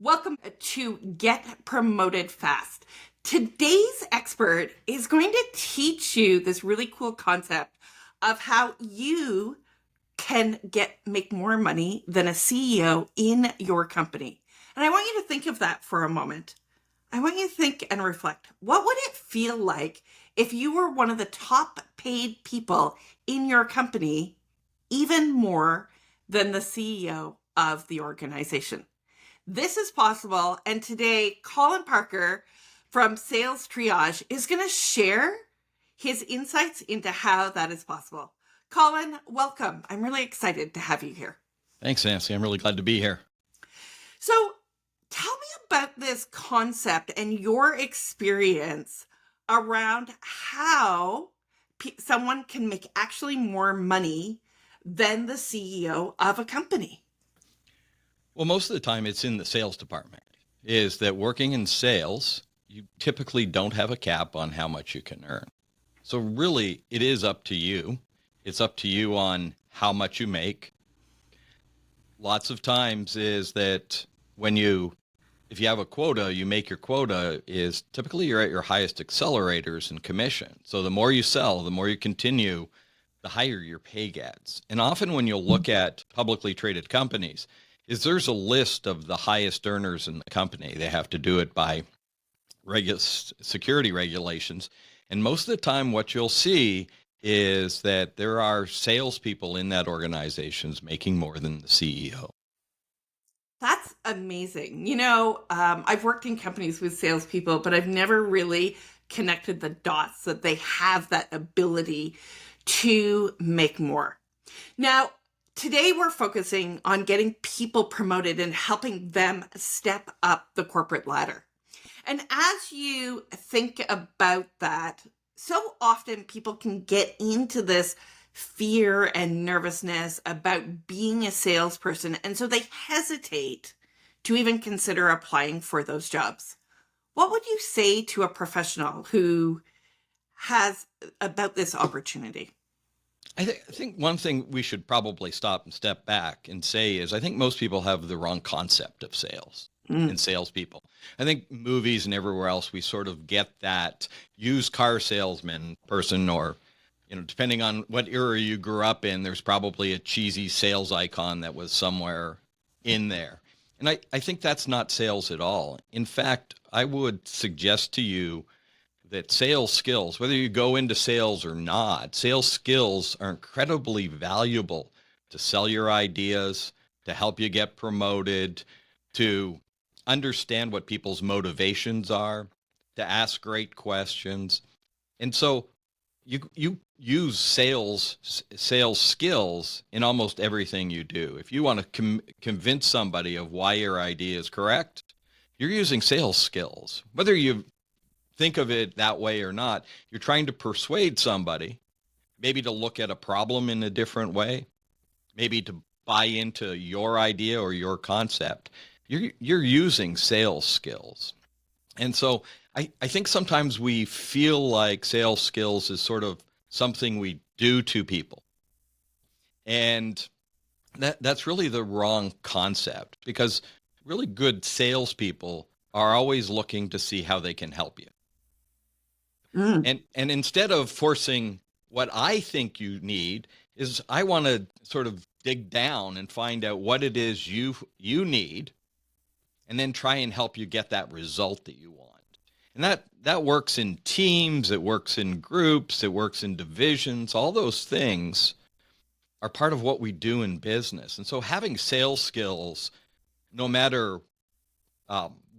Welcome to Get Promoted Fast. Today's expert is going to teach you this really cool concept of how you can make more money than a CEO in your company. And I want you to think of that for a moment. I want you to think and reflect. What would it feel like if you were one of the top paid people in your company, even more than the CEO of the organization? This is possible. And today, Colin Parker from Sales Triage is going to share his insights into how that is possible. Colin, welcome. I'm really excited to have you here. Thanks, Nancy. I'm really glad to be here. So tell me about this concept and your experience around how someone can make actually more money than the CEO of a company. Well, most of the time it's in the sales department, is that working in sales, you typically don't have a cap on how much you can earn. So really, it is up to you. It's up to you on how much you make. Lots of times is that if you have a quota, you make your quota is typically you're at your highest accelerators in commission. So the more you sell, the more you continue, the higher your pay gets. And often when you'll look at publicly traded companies, there's a list of the highest earners in the company. They have to do it by security regulations. And most of the time what you'll see is that there are salespeople in that organizations making more than the CEO. That's amazing. I've worked in companies with salespeople, but I've never really connected the dots that they have that ability to make more. Now, today we're focusing on getting people promoted and helping them step up the corporate ladder. And as you think about that, so often people can get into this fear and nervousness about being a salesperson. And so they hesitate to even consider applying for those jobs. What would you say to a professional who has about this opportunity? I think one thing we should probably stop and step back and say is I think most people have the wrong concept of sales and salespeople. I think movies and everywhere else, we sort of get that used car salesman person, or, depending on what era you grew up in, there's probably a cheesy sales icon that was somewhere in there. And I think that's not sales at all. In fact, I would suggest to you that sales skills, whether you go into sales or not, sales skills are incredibly valuable to sell your ideas, to help you get promoted, to understand what people's motivations are, to ask great questions. And so you use sales skills in almost everything you do. If you want to convince somebody of why your idea is correct, you're using sales skills. Whether you think of it that way or not, you're trying to persuade somebody, maybe to look at a problem in a different way, maybe to buy into your idea or your concept. You're using sales skills. And so I think sometimes we feel like sales skills is sort of something we do to people. And that's really the wrong concept, because really good salespeople are always looking to see how they can help you. And instead of forcing what I think you need, is I want to sort of dig down and find out what it is you need, and then try and help you get that result that you want. And that works in teams, it works in groups, it works in divisions. All those things are part of what we do in business. And so having sales skills, no matter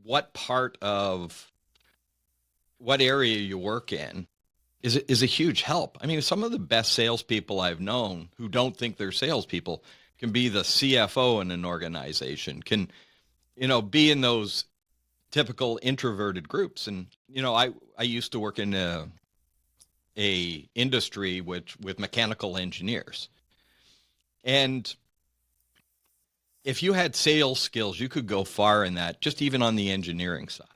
what area you work in, is a huge help. I mean, some of the best salespeople I've known who don't think they're salespeople can be the CFO in an organization, can, be in those typical introverted groups. And, I used to work in a industry with mechanical engineers. And if you had sales skills, you could go far in that, just even on the engineering side.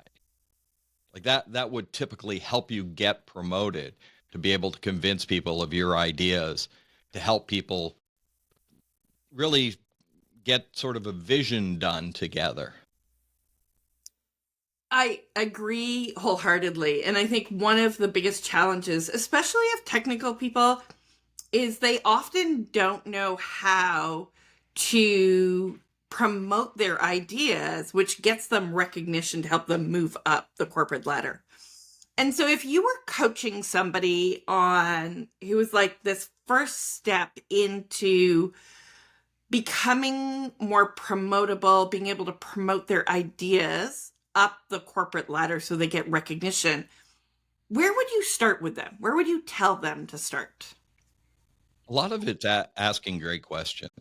Like that would typically help you get promoted, to be able to convince people of your ideas, to help people really get sort of a vision done together. I agree wholeheartedly. And I think one of the biggest challenges, especially of technical people, is they often don't know how to promote their ideas, which gets them recognition to help them move up the corporate ladder. And so if you were coaching somebody on who was like this first step into becoming more promotable, being able to promote their ideas up the corporate ladder so they get recognition, where would you start with them? Where would you tell them to start? A lot of it's asking great questions.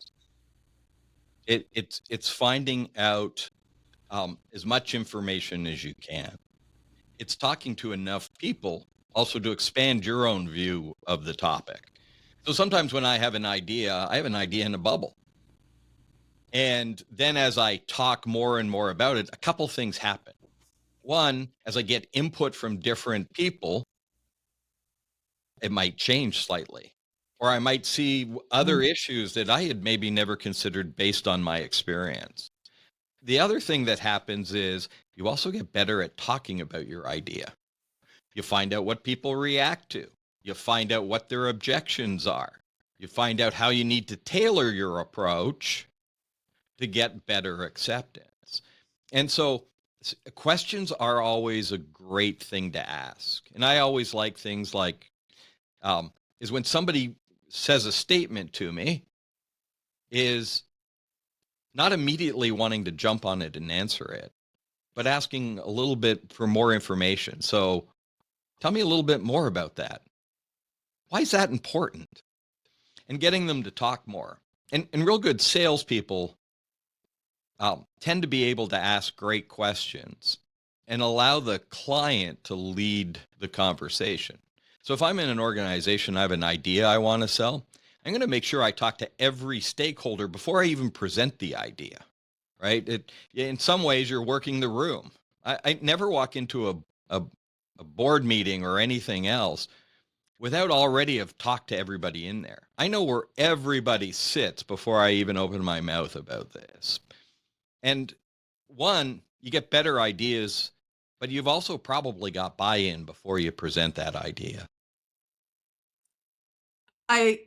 It's finding out as much information as you can. It's talking to enough people also to expand your own view of the topic. So sometimes when I have an idea in a bubble. And then as I talk more and more about it, a couple things happen. One, as I get input from different people, it might change slightly. Or I might see other issues that I had maybe never considered based on my experience. The other thing that happens is you also get better at talking about your idea. You find out what people react to. You find out what their objections are. You find out how you need to tailor your approach to get better acceptance. And so questions are always a great thing to ask. And I always like things like, is when somebody says a statement to me, is not immediately wanting to jump on it and answer it, but asking a little bit for more information. So tell me a little bit more about that. Why is that important? And getting them to talk more. And real good salespeople tend to be able to ask great questions and allow the client to lead the conversation. So if I'm in an organization, I have an idea I want to sell, I'm going to make sure I talk to every stakeholder before I even present the idea, right? In some ways, you're working the room. I never walk into a board meeting or anything else without already have talked to everybody in there. I know where everybody sits before I even open my mouth about this. And one, you get better ideas, but you've also probably got buy-in before you present that idea. I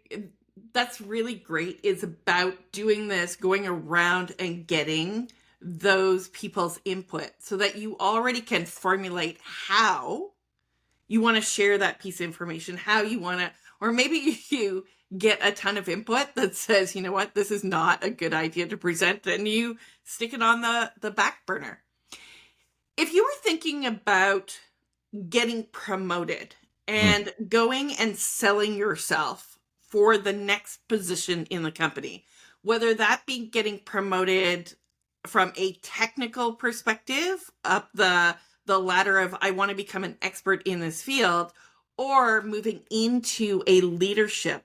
That's really great. Is about doing this, going around and getting those people's input so that you already can formulate how you want to share that piece of information, how you want to, or maybe you get a ton of input that says, you know what, this is not a good idea to present, and you stick it on the back burner. If you were thinking about getting promoted Mm. and going and selling yourself for the next position in the company, whether that be getting promoted from a technical perspective up the ladder of I want to become an expert in this field, or moving into a leadership,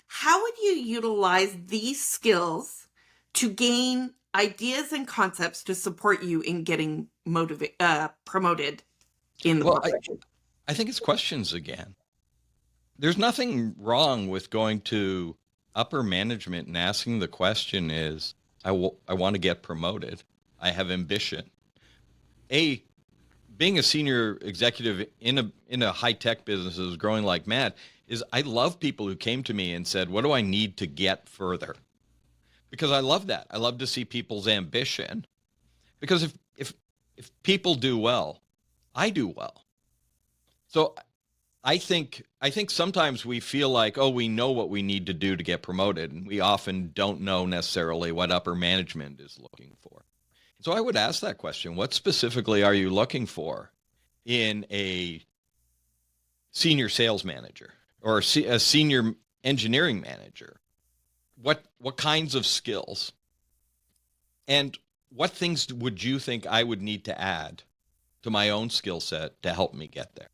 how would you utilize these skills to gain ideas and concepts to support you in getting promoted in the Well, corporation? I think it's questions again. There's nothing wrong with going to upper management and asking the question is, I want to get promoted. I have ambition. Being a senior executive in a high tech business that is growing like mad is I love people who came to me and said, what do I need to get further? Because I love that. I love to see people's ambition. Because if people do well, I do well. So I think sometimes we feel like, oh, we know what we need to do to get promoted, and we often don't know necessarily what upper management is looking for. So I would ask that question: what specifically are you looking for in a senior sales manager or a senior engineering manager? What kinds of skills and what things would you think I would need to add to my own skill set to help me get there?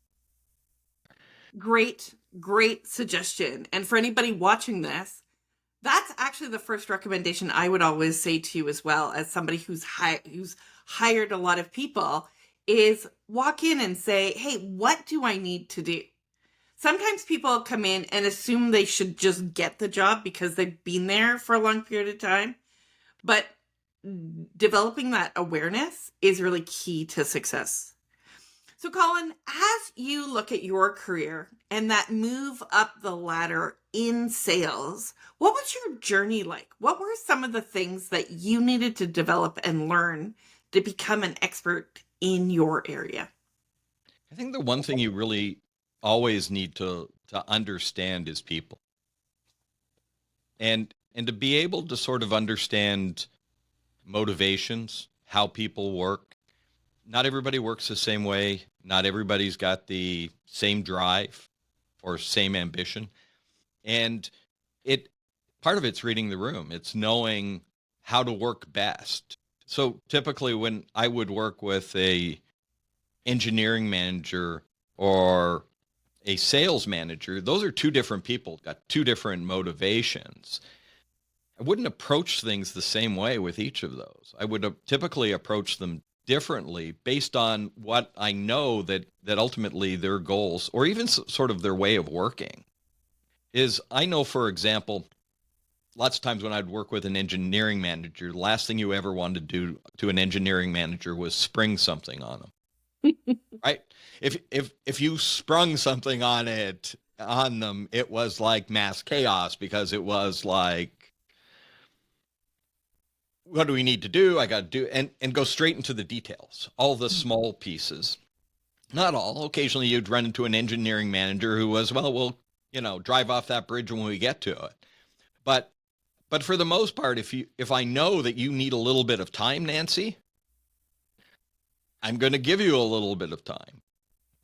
Great, great suggestion. And for anybody watching this, that's actually the first recommendation I would always say to you as well, as somebody who's hired a lot of people, is walk in and say, "Hey, what do I need to do?" Sometimes people come in and assume they should just get the job because they've been there for a long period of time, but developing that awareness is really key to success. So, Colin, as you look at your career and that move up the ladder in sales, what was your journey like? What were some of the things that you needed to develop and learn to become an expert in your area? I think the one thing you really always need to understand is people. And to be able to sort of understand motivations, how people work. Not everybody works the same way. Not everybody's got the same drive or same ambition. And it part of it's reading the room. It's knowing how to work best. So typically when I would work with a engineering manager or a sales manager, those are two different people, got two different motivations. I wouldn't approach things the same way with each of those. I would typically approach them differently based on what I know that ultimately their goals or even sort of their way of working is. I know, for example, lots of times when I'd work with an engineering manager, the last thing you ever wanted to do to an engineering manager was spring something on them, right? If you sprung something on them, it was like mass chaos because it was like, what do we need to do? I got to do, and go straight into the details, all the small pieces. Not all. Occasionally you'd run into an engineering manager who was, well, we'll drive off that bridge when we get to it. But for the most part, if I know that you need a little bit of time, Nancy, I'm going to give you a little bit of time.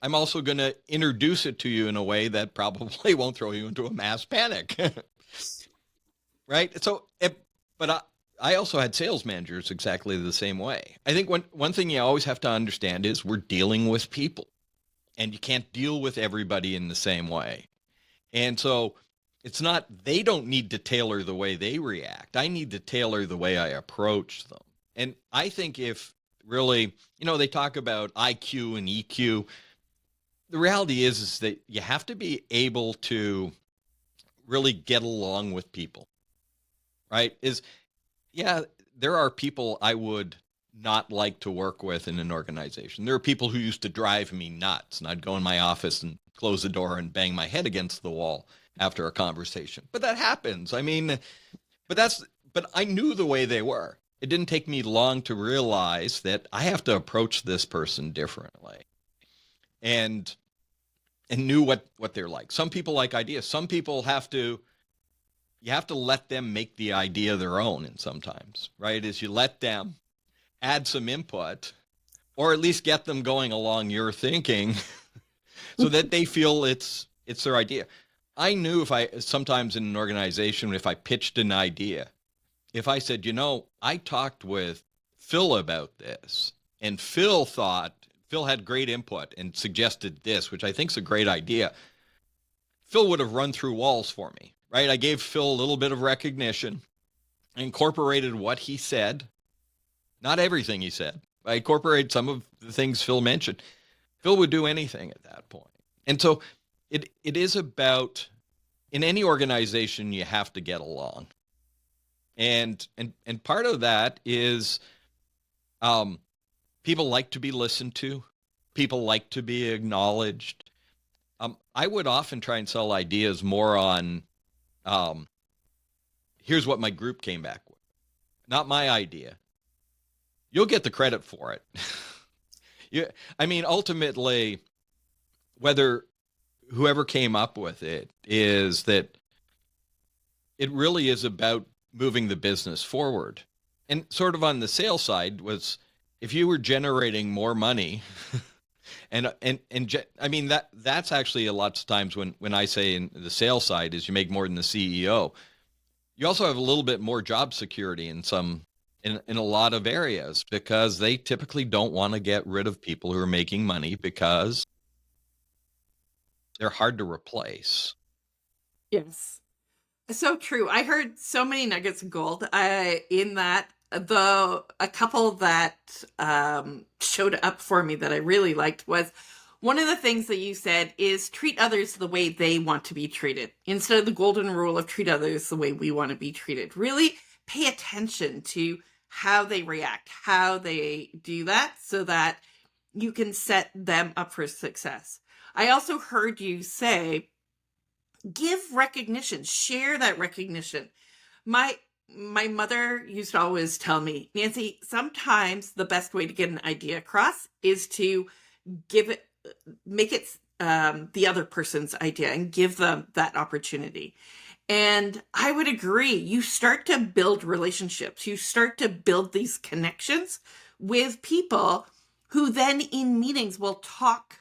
I'm also going to introduce it to you in a way that probably won't throw you into a mass panic. Right? But I also had sales managers exactly the same way. I think one thing you always have to understand is we're dealing with people, and you can't deal with everybody in the same way. And so it's not, they don't need to tailor the way they react. I need to tailor the way I approach them. And I think if really, they talk about IQ and EQ. The reality is that you have to be able to really get along with people, right? Yeah, there are people I would not like to work with in an organization. There are people who used to drive me nuts, and I'd go in my office and close the door and bang my head against the wall after a conversation. But that happens. I mean, but I knew the way they were. It didn't take me long to realize that I have to approach this person differently. And knew what they're like. Some people like ideas. Some people you have to let them make the idea their own. And sometimes, right, is you let them add some input or at least get them going along your thinking so that they feel it's their idea. I knew sometimes in an organization, if I pitched an idea, if I said, I talked with Phil about this, and Phil had great input and suggested this, which I think is a great idea, Phil would have run through walls for me, right? I gave Phil a little bit of recognition, incorporated what he said, not everything he said. I incorporated some of the things Phil mentioned. Phil would do anything at that point. And so it is about, in any organization, you have to get along. And part of that is people like to be listened to. People like to be acknowledged. I would often try and sell ideas more on, here's what my group came back with, not my idea. You'll get the credit for it. Ultimately, whether whoever came up with it is that it really is about moving the business forward. And sort of on the sales side was, if you were generating more money, that's actually a lot of times when I say in the sales side is you make more than the CEO. You also have a little bit more job security in a lot of areas, because they typically don't want to get rid of people who are making money because they're hard to replace. Yes. So true. I heard so many nuggets of gold in that. A couple that showed up for me that I really liked was, one of the things that you said is treat others the way they want to be treated, instead of the golden rule of treat others the way we want to be treated. Really pay attention to how they react, how they do that, so that you can set them up for success. I also heard you say, give recognition, share that recognition. My mother used to always tell me, Nancy, sometimes the best way to get an idea across is to make it the other person's idea and give them that opportunity. And I would agree. You start to build relationships. You start to build these connections with people who then in meetings will talk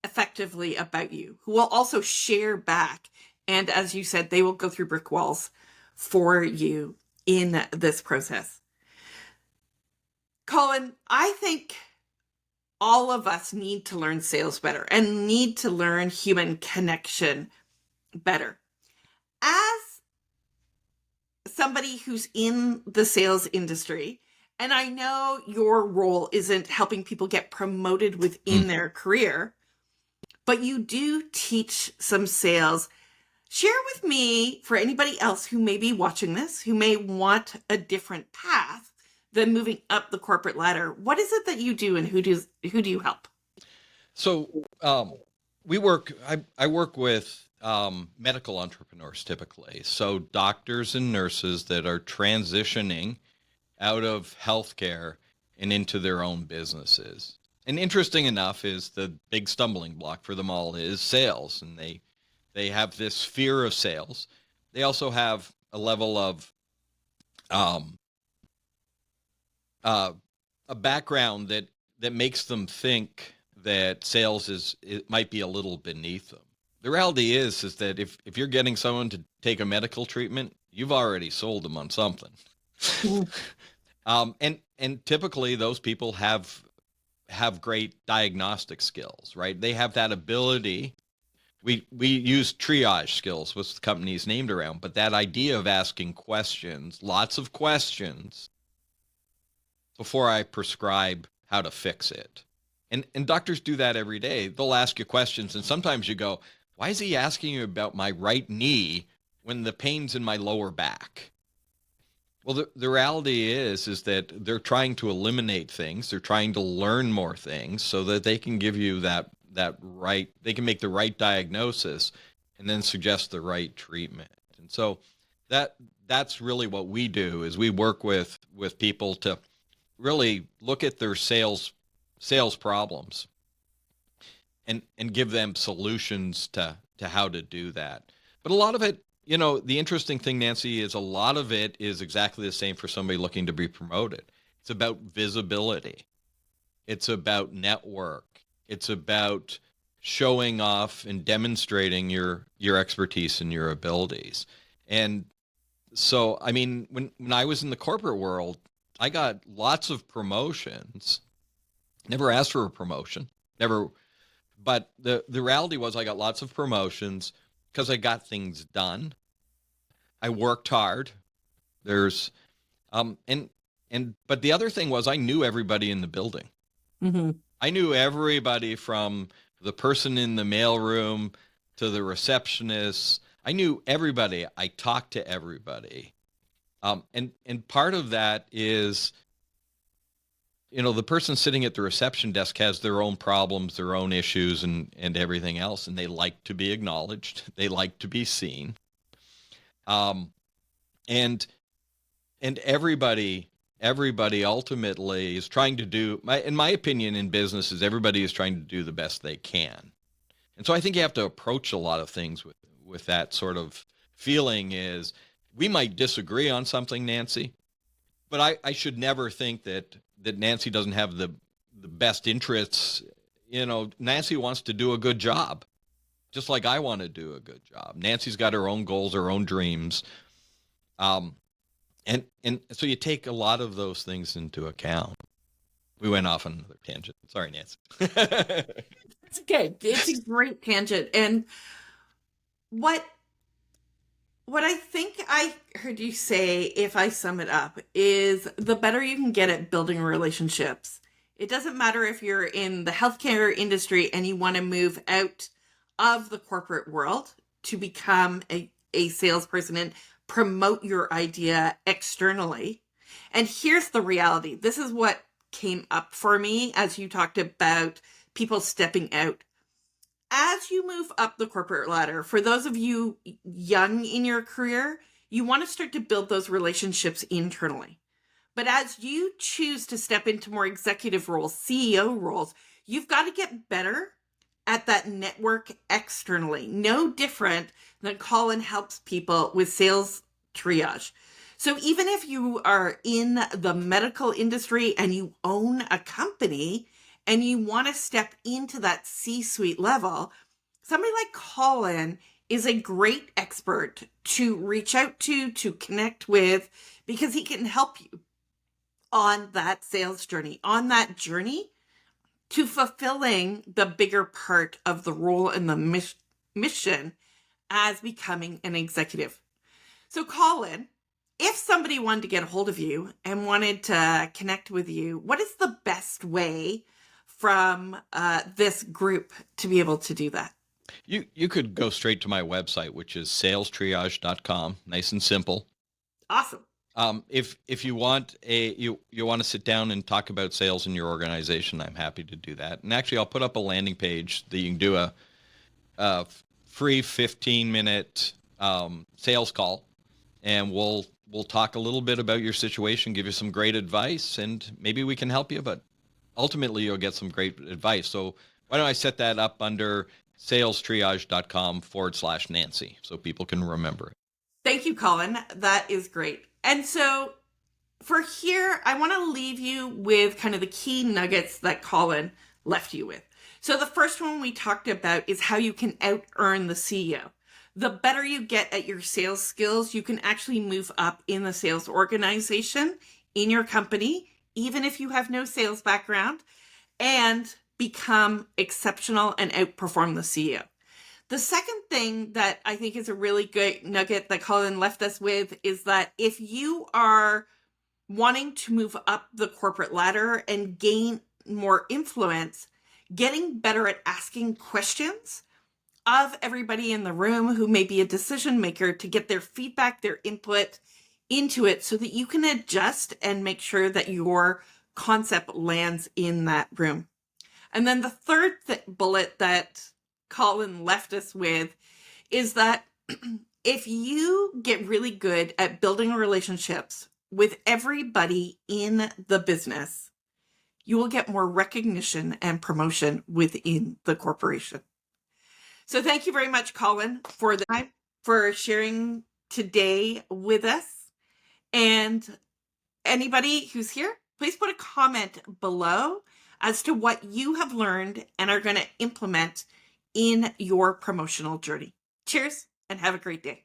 effectively about you, who will also share back. And as you said, they will go through brick walls for you in this process. Colin, I think all of us need to learn sales better and need to learn human connection better. As somebody who's in the sales industry, and I know your role isn't helping people get promoted within their career, but you do teach some sales. Share with me, for anybody else who may be watching this, who may want a different path than moving up the corporate ladder, what is it that you do and who do you help? So I work with medical entrepreneurs typically. So doctors and nurses that are transitioning out of healthcare and into their own businesses. And interesting enough is the big stumbling block for them all is sales. And they have this fear of sales. They also have a level of a background that makes them think that sales it might be a little beneath them. The reality is that if you're getting someone to take a medical treatment, you've already sold them on something. And typically those people have great diagnostic skills, right? They have that ability. We use triage skills, which the company's named around, but that idea of asking questions, lots of questions, before I prescribe how to fix it. And doctors do that every day. They'll ask you questions, and sometimes you go, why is he asking you about my right knee when the pain's in my lower back? Well, the reality is that they're trying to eliminate things. They're trying to learn more things so that they can give you that right, they can make the right diagnosis and then suggest the right treatment. And so that's really what we do is we work with people to really look at their sales problems and give them solutions to how to do that. But a lot of it, the interesting thing, Nancy, is a lot of it is exactly the same for somebody looking to be promoted. It's about visibility. It's about network. It's about showing off and demonstrating your expertise and your abilities. And so, I mean, when I was in the corporate world, I got lots of promotions. Never asked for a promotion. Never. But the reality was I got lots of promotions because I got things done. I worked hard. There's but the other thing was I knew everybody in the building. Mm-hmm. I knew everybody from the person in the mailroom to the receptionist. I knew everybody. I talked to everybody. And part of that is, the person sitting at the reception desk has their own problems, their own issues, and everything else, and they like to be acknowledged. They like to be seen. And everybody ultimately is trying to do, in my opinion, in business, is everybody is trying to do the best they can. And so I think you have to approach a lot of things with that sort of feeling is we might disagree on something, Nancy, but I should never think that Nancy doesn't have the best interests. Nancy wants to do a good job, just like I want to do a good job. Nancy's got her own goals, her own dreams. And so you take a lot of those things into account. We went off on another tangent. Sorry, Nancy. It's okay. It's a great tangent. And what I think I heard you say, if I sum it up, is the better you can get at building relationships. It doesn't matter if you're in the healthcare industry and you want to move out of the corporate world to become a salesperson and promote your idea externally. And here's the reality. This is what came up for me as you talked about people stepping out. As you move up the corporate ladder, for those of you young in your career, you want to start to build those relationships internally. But as you choose to step into more executive roles, CEO roles, you've got to get better at that network externally. No different than Colin helps people with sales triage. So even if you are in the medical industry and you own a company and you want to step into that C-suite level, somebody like Colin is a great expert to reach out to connect with, because he can help you on that sales journey, on that journey to fulfilling the bigger part of the role and the mission as becoming an executive. So Colin, if somebody wanted to get a hold of you and wanted to connect with you, what is the best way from this group to be able to do that? You could go straight to my website, which is salestriage.com. Nice and simple. Awesome. If you want you want to sit down and talk about sales in your organization, I'm happy to do that. And actually, I'll put up a landing page that you can do a free 15-minute sales call, and we'll talk a little bit about your situation, give you some great advice, and maybe we can help you. But ultimately, you'll get some great advice. So why don't I set that up under salestriage.com/Nancy so people can remember it. Thank you, Colin. That is great. And so for here, I want to leave you with kind of the key nuggets that Colin left you with. So the first one we talked about is how you can out-earn the CEO. The better you get at your sales skills, you can actually move up in the sales organization in your company, even if you have no sales background, and become exceptional and outperform the CEO. The second thing that I think is a really good nugget that Colin left us with is that if you are wanting to move up the corporate ladder and gain more influence, getting better at asking questions of everybody in the room who may be a decision maker to get their feedback, their input into it so that you can adjust and make sure that your concept lands in that room. And then the third bullet that Colin left us with is that if you get really good at building relationships with everybody in the business, you will get more recognition and promotion within the corporation. So thank you very much, Colin, for the time, for sharing today with us. And anybody who's here, please put a comment below as to what you have learned and are going to implement in your promotional journey. Cheers and have a great day.